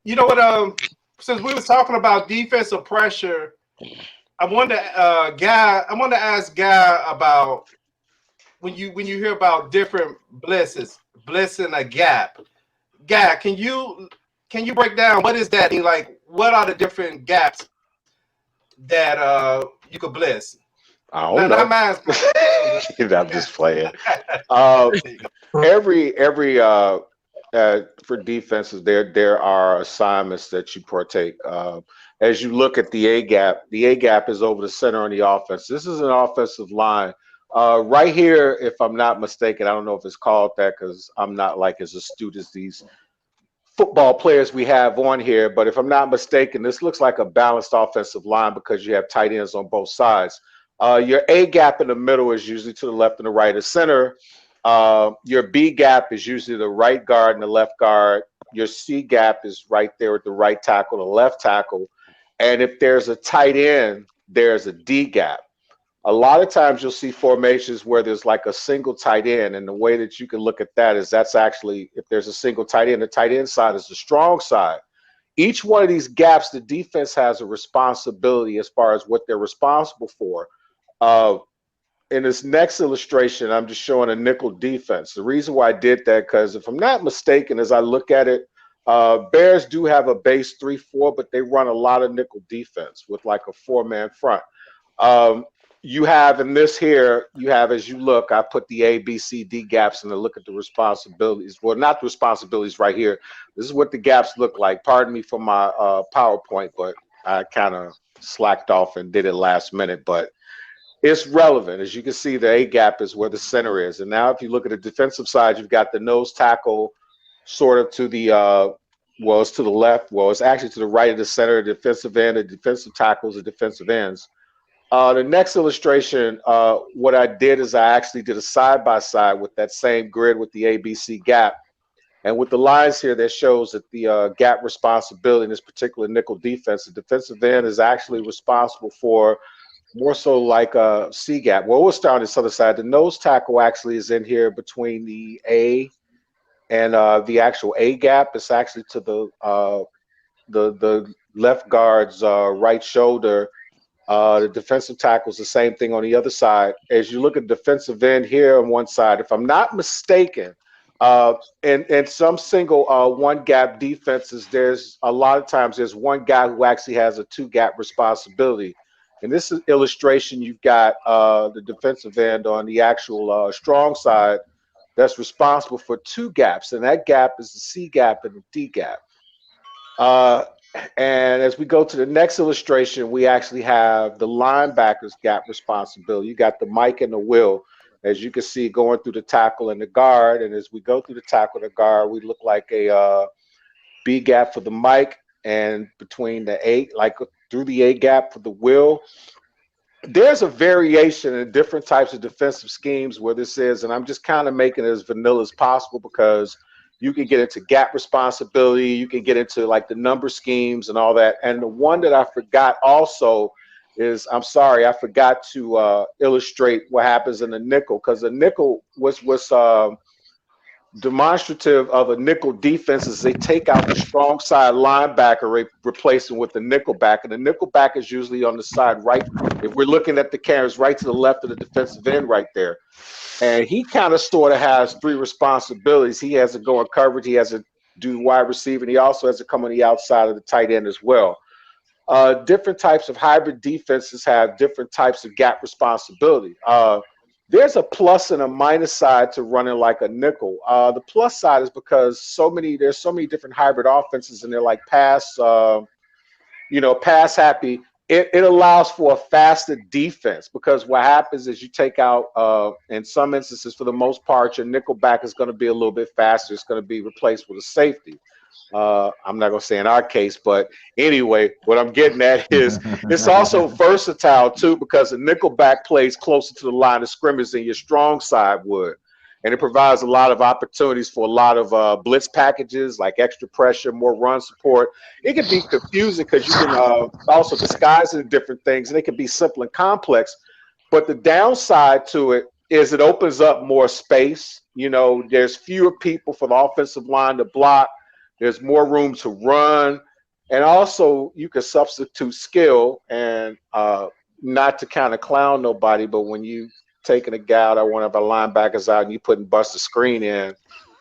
You know what? Since we was talking about defensive pressure, I wanted to ask Guy about when you hear about different blitzing a gap. Guy, can you break down what is that? Like, what are the different gaps that you could blitz? I don't Not know. mine. I'm just playing. Uh, every for defenses, there are assignments that you partake. As you look at the A gap is over the center on the offense. This is an offensive line. Right here, if I'm not mistaken, I don't know if it's called that because I'm not like as astute as these football players we have on here. But if I'm not mistaken, this looks like a balanced offensive line because you have tight ends on both sides. Your A gap in the middle is usually to the left and the right of center. Your B gap is usually the right guard and the left guard. Your C gap is right there at the right tackle, the left tackle. And if there's a tight end, there's a D gap. A lot of times you'll see formations where there's like a single tight end. And the way that you can look at that is that's actually, if there's a single tight end, the tight end side is the strong side. Each one of these gaps, the defense has a responsibility as far as what they're responsible for. Uh, in this next illustration, I'm just showing a nickel defense. The reason why I did that, because if I'm not mistaken, as I look at it, Bears do have a base 3-4, but they run a lot of nickel defense with like a four-man front. Um, you have in this here, you have as you look, I put the A, B, C, D gaps and to look at the responsibilities. Well, not the responsibilities right here. This is what the gaps look like. Pardon me for my PowerPoint, but I kind of slacked off and did it last minute. But it's relevant. As you can see, the A gap is where the center is. And now if you look at the defensive side, you've got the nose tackle sort of to the, well, it's to the left. Well, it's actually to the right of the center, the defensive end, the defensive tackles, the defensive ends. The next illustration, what I did is I actually did a side-by-side with that same grid with the ABC gap. And with the lines here that shows that the gap responsibility in this particular nickel defense, the defensive end is actually responsible for more so like a C gap. Well, we'll start on this other side. The nose tackle actually is in here between the A and the actual A gap. It's actually to the left guard's right shoulder. The defensive tackle is the same thing on the other side. As you look at defensive end here on one side, if I'm not mistaken, in some single one gap defenses, there's a lot of times there's one guy who actually has a two gap responsibility. In this illustration, you've got the defensive end on the actual strong side that's responsible for two gaps, and that gap is the C gap and the D gap. And as we go to the next illustration, we actually have the linebackers gap responsibility. You got the Mike and the Will, as you can see, going through the tackle and the guard. And as we go through the tackle and the guard, we look like a B gap for the Mike, and between the A, like through the A gap for the Will. There's a variation in different types of defensive schemes where this is, and I'm just kind of making it as vanilla as possible because you can get into gap responsibility, you can get into like the number schemes and all that. And the one that I forgot also is, I'm sorry, I forgot to illustrate what happens in the nickel, because the nickel was demonstrative of a nickel defense is they take out the strong side linebacker, replacing with the nickel back, and the nickel back is usually on the side right. If we're looking at the cameras, right to the left of the defensive end right there. And he kind of sort of has three responsibilities. He has to go in coverage, he has to do wide receiver, and he also has to come on the outside of the tight end as well. Different types of hybrid defenses have different types of gap responsibility. There's a plus and a minus side to running like a nickel. The plus side is because there's so many different hybrid offenses, and they're like pass happy. It allows for a faster defense, because what happens is you take out, in some instances, for the most part, your nickel back is going to be a little bit faster. It's going to be replaced with a safety. I'm not going to say in our case, but anyway, what I'm getting at is it's also versatile too, because the nickel back plays closer to the line of scrimmage than your strong side would. And it provides a lot of opportunities for a lot of blitz packages, like extra pressure, more run support. It can be confusing because you can also disguise it in different things, and it can be simple and complex. But the downside to it is it opens up more space. You know, there's fewer people for the offensive line to block. There's more room to run, and also you can substitute skill and not to kind of clown nobody, but when you taking a guy out or one of our linebackers out and you putting Buster Screen in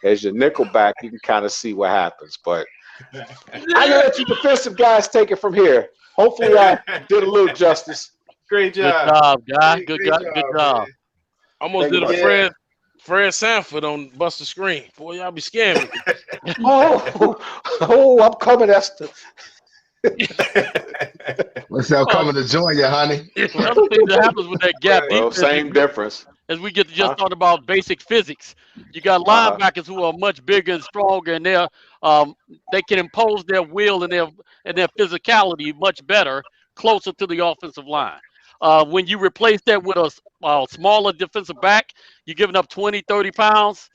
as your nickel back, you can kind of see what happens. But I can let you defensive guys take it from here. Hopefully, I did a little justice. Great Good job. job, guy. Great Good job. man. Almost Thank you, did a buddy. Yeah. Fred Sanford on Buster Screen. Boy, y'all be scamming me. Oh, I'm coming, Esther. What's up coming to join you, honey? Another thing that happens with that gap Well, defense same difference. is we get to just Huh? talk about basic physics. You got Uh-huh. linebackers who are much bigger and stronger, and they can impose their will and their physicality much better closer to the offensive line. When you replace that with a smaller defensive back, you're giving up 20, 30 pounds.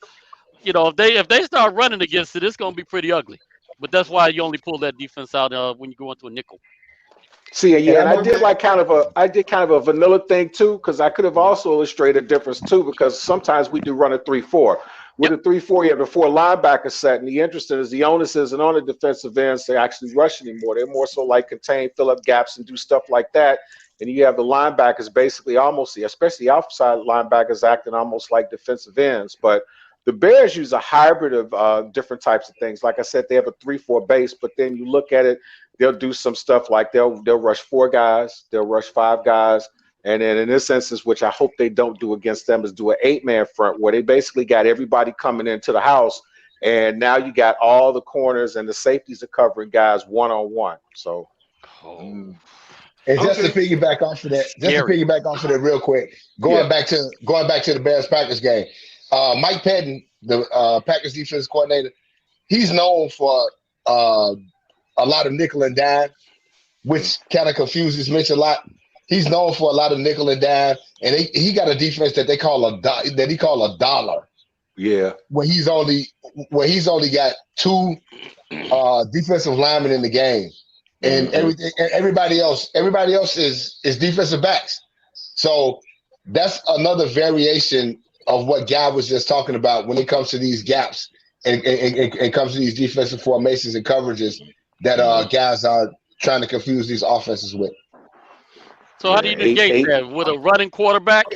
You know, if they start running against it, it's going to be pretty ugly. But that's why you only pull that defense out when you go into a nickel. See, And yeah, I and I know did that. like I did kind of a vanilla thing too, because I could have also illustrated a difference too, because sometimes we do run a 3-4. With Yep. a 3-4, you have the 4 linebacker set, and the interesting is the onus isn't on the defensive ends to actually rush anymore. They're more so like contain, fill up gaps, and do stuff like that. And you have the linebackers basically almost, especially outside linebackers, acting almost like defensive ends. But the Bears use a hybrid of different types of things. Like I said, they have a 3-4 base, but then you look at it, they'll do some stuff like they'll rush 4 guys, they'll rush 5 guys. And then in this instance, which I hope they don't do against them, is do an 8-man front where they basically got everybody coming into the house. And now you got all the corners and the safeties are covering guys one-on-one. So Oh, And just to Okay. piggyback off of that, scary. real quick, yeah. going back to the Bears Packers game, Mike Pettin, the Packers defense coordinator, he's known for a lot of nickel and dime, which kind of confuses Mitch a lot. He's known for a lot of nickel and dime, and he got a defense that he call a dollar, Yeah. where he's only got 2 defensive linemen in the game, and everybody else is defensive backs. So that's another variation of what Guy was just talking about when it comes to these gaps and comes to these defensive formations and coverages that guys are trying to confuse these offenses with. So how do you negate Eight. that with a running quarterback?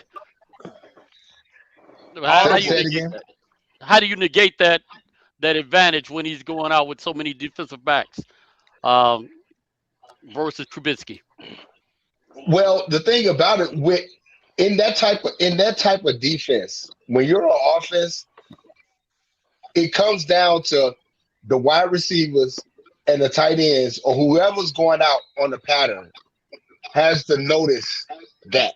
Say it again. How do you negate that advantage when he's going out with so many defensive backs versus Trubisky? Well, the thing about it in that type of defense, when you're on offense, it comes down to the wide receivers and the tight ends or whoever's going out on the pattern has to notice that,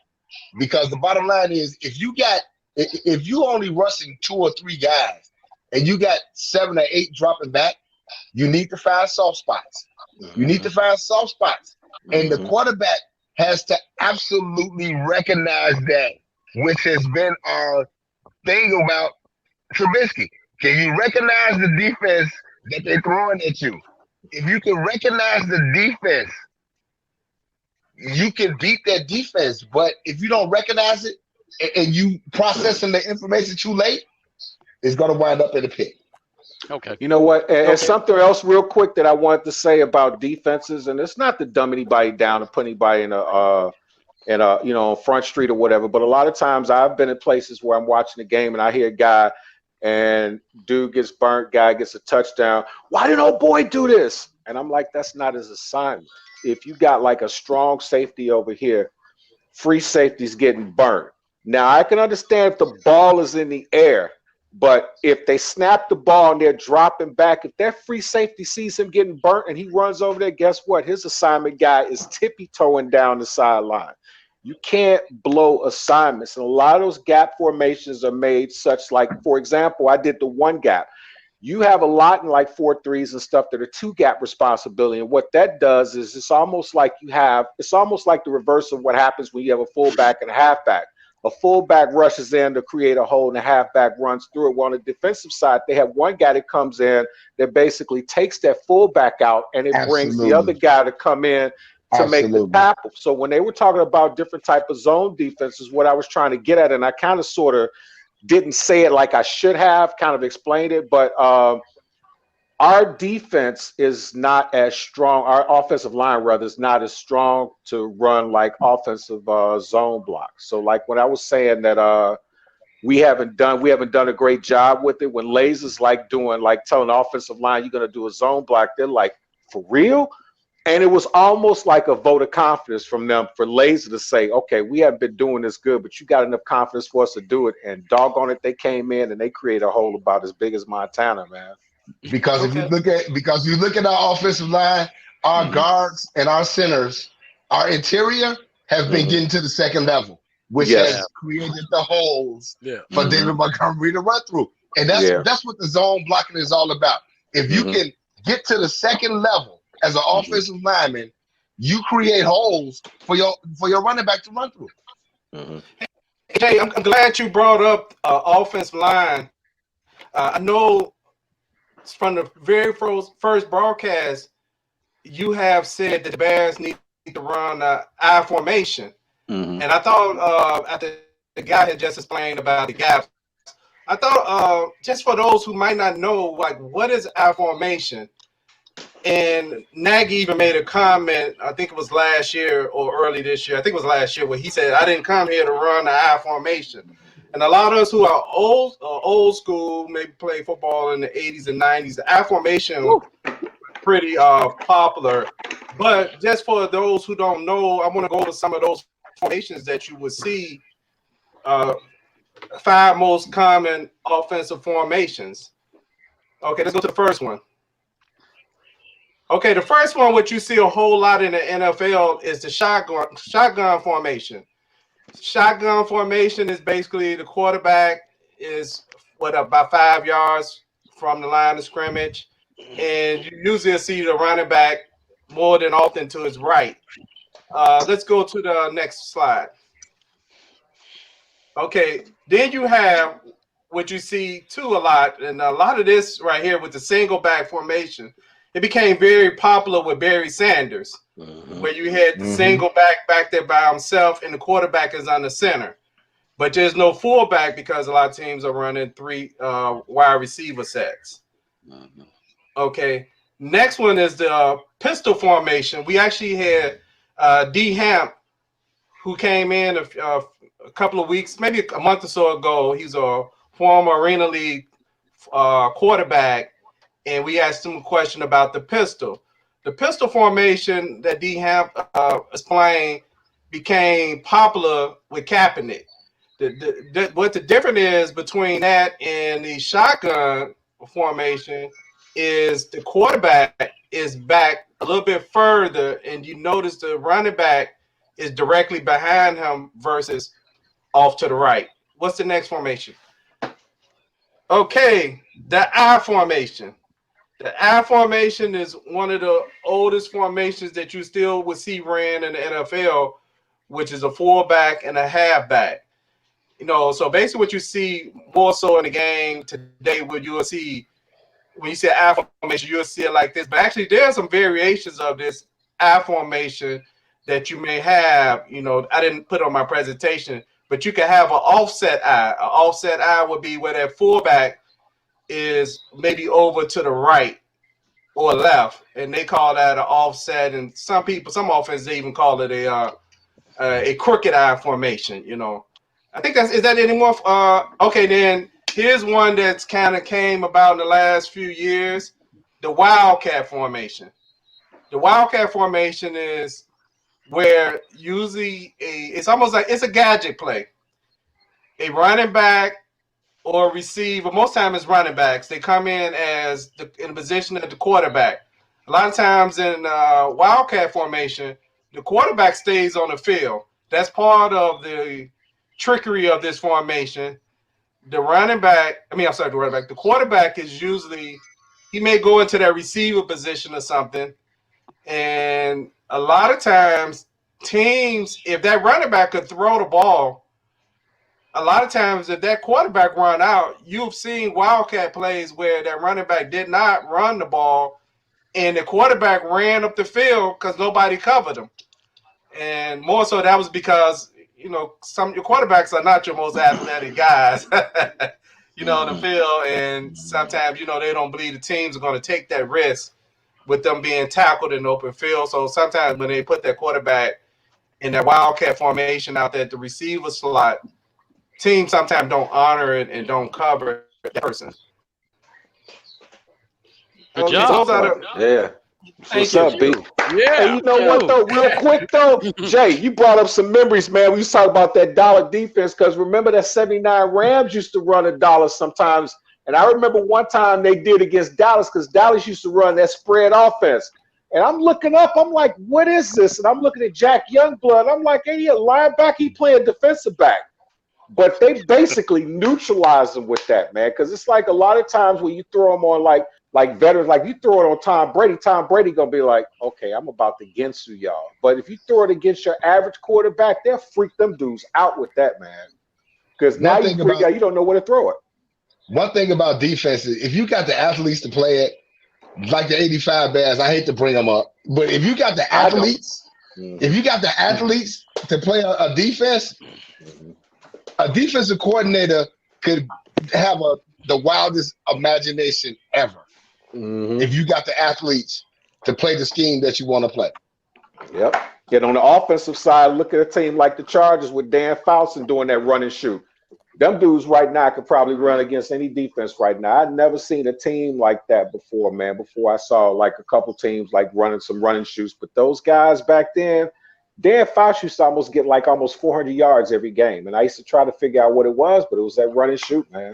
because the bottom line is if you only rushing 2 or 3 guys and you got 7 or 8 dropping back, you need to find soft spots. You need to find soft spots, and the quarterback has to absolutely recognize that, which has been our thing about Trubisky. Can you recognize the defense that they're throwing at you? If you can recognize the defense, you can beat that defense. But if you don't recognize it and you processing the information too late, it's going to wind up in the pit. Okay. You know what? And something else real quick that I wanted to say about defenses, and it's not to dumb anybody down and put anybody in a Front Street or whatever, but a lot of times I've been in places where I'm watching a game and I hear a guy and dude gets burnt, guy gets a touchdown. Why did old boy do this? And I'm like, that's not his assignment. If you got like a strong safety over here, free safety's getting burnt. Now I can understand if the ball is in the air, but if they snap the ball and they're dropping back, if that free safety sees him getting burnt and he runs over there, guess what? His assignment guy is tippy-toeing down the sideline. You can't blow assignments. And a lot of those gap formations are made such, like, for example, I did the 1 gap. You have a lot in like 4-3s and stuff that are 2 gap responsibility. And what that does is it's almost like the reverse of what happens when you have a fullback and a halfback. A fullback rushes in to create a hole and a halfback runs through it. Well, on the defensive side, they have 1 guy that comes in that basically takes that fullback out and it brings the other guy to come in to make the tackle. So when they were talking about different type of zone defenses, what I was trying to get at, and I kind of sort of didn't say it like I should have, kind of explained it, but our defense is not as strong. Our offensive line, rather, is not as strong to run like offensive zone blocks. So, like when I was saying that we haven't done a great job with it. When Lays is like telling the offensive line, you're gonna do a zone block, they're like, for real? And it was almost like a vote of confidence from them for Lazy to say, okay, we haven't been doing this good, but you got enough confidence for us to do it. And doggone it, they came in and they created a hole about as big as Montana, man. Because if you look at our offensive line, our guards and our centers, our interior have been getting to the second level, which has created the holes for David Montgomery to run through. And that's what the zone blocking is all about. If you can get to the second level as an offensive lineman, you create holes for your running back to run through. Jay, I'm glad you brought up offensive line. I know from the very first broadcast, you have said that the Bears need to run I formation. And I thought after the guy had just explained about the gaps, I thought just for those who might not know, like, what is I formation? And Nagy even made a comment, I think it was last year or early this year, I think it was last year, where he said, I didn't come here to run the I formation. And a lot of us who are old school, maybe played football in the 80s and 90s, the I formation was pretty popular. But just for those who don't know, I want to go to some of those formations that you would see, 5 most common offensive formations. Okay, let's go to the first one. Okay, the first one, what you see a whole lot in the NFL, is the shotgun formation. Shotgun formation is basically the quarterback is about 5 yards from the line of scrimmage, and you usually see the running back more than often to his right. Let's go to the next slide. Okay, then you have what you see too a lot, and a lot of this right here with the single back formation. It became very popular with Barry Sanders, where you had the single back there by himself, and the quarterback is on the center. But there's no fullback because a lot of teams are running 3 wide receiver sets. Okay, next one is the pistol formation. We actually had D. Hamp, who came in a couple of weeks, maybe a month or so ago. He's a former Arena League quarterback. And we asked him a question about the pistol. The pistol formation that D. Hamp is playing became popular with Kaepernick. What the difference is between that and the shotgun formation is the quarterback is back a little bit further, and you notice the running back is directly behind him versus off to the right. What's the next formation? Okay, the I formation. The I formation is one of the oldest formations that you still would see ran in the NFL, which is a fullback and a halfback. You know, so basically what you see more so in the game today, where you will see, when you see I formation, you'll see it like this. But actually, there are some variations of this I formation that you may have. You know, I didn't put on my presentation, but you can have an offset I. An offset I would be where that fullback is maybe over to the right or left, and they call that an offset. And some offenses, they even call it a crooked I formation. You know, I think is that anymore? Okay, then here's one that's kind of came about in the last few years: the Wildcat Formation. The Wildcat Formation is where usually it's almost like it's a gadget play. A running back or receiver, most times it's running backs. They come in in the position of the quarterback. A lot of times in Wildcat Formation, the quarterback stays on the field. That's part of the trickery of this formation. The quarterback is usually, he may go into that receiver position or something. And a lot of times, teams, if that running back could throw the ball, a lot of times if that quarterback run out, you've seen Wildcat plays where that running back did not run the ball, and the quarterback ran up the field because nobody covered him. And more so that was because, you know, your quarterbacks are not your most athletic guys. on the field, and sometimes, they don't believe the teams are going to take that risk with them being tackled in open field. So sometimes when they put their quarterback in that Wildcat formation out there at the receiver slot, teams sometimes don't honor it and don't cover that person. Good job. Yeah. Thank What's up, B? Yeah. Hey, you know what though? Real quick though, Jay, you brought up some memories, man. We was talking about that dollar defense because remember that '79 Rams used to run $1 sometimes, and I remember one time they did against Dallas because Dallas used to run that spread offense. And I'm looking up, I'm like, what is this? And I'm looking at Jack Youngblood. I'm like, hey, he a linebacker, he playing defensive back. But they basically neutralize them with that, man, because it's like a lot of times when you throw them on like veterans, like you throw it on Tom Brady gonna be like, okay, I'm about to Gensu y'all. But if you throw it against your average quarterback, they'll freak them dudes out with that, man. Because now you don't know where to throw it. One thing about defense is if you got the athletes to play it, like the '85 Bears, I hate to bring them up, but if you got the athletes, to play a defense, a defensive coordinator could have the wildest imagination ever. If you got the athletes to play the scheme that you want to play. Yep. And on the offensive side, look at a team like the Chargers with Dan Fouts doing that run and shoot. Them dudes right now could probably run against any defense right now. I'd never seen a team like that before, man. Before I saw like a couple teams like running some running shoots. But those guys back then, Dan Fouts used to almost get like almost 400 yards every game. And I used to try to figure out what it was, but it was that run and shoot, man.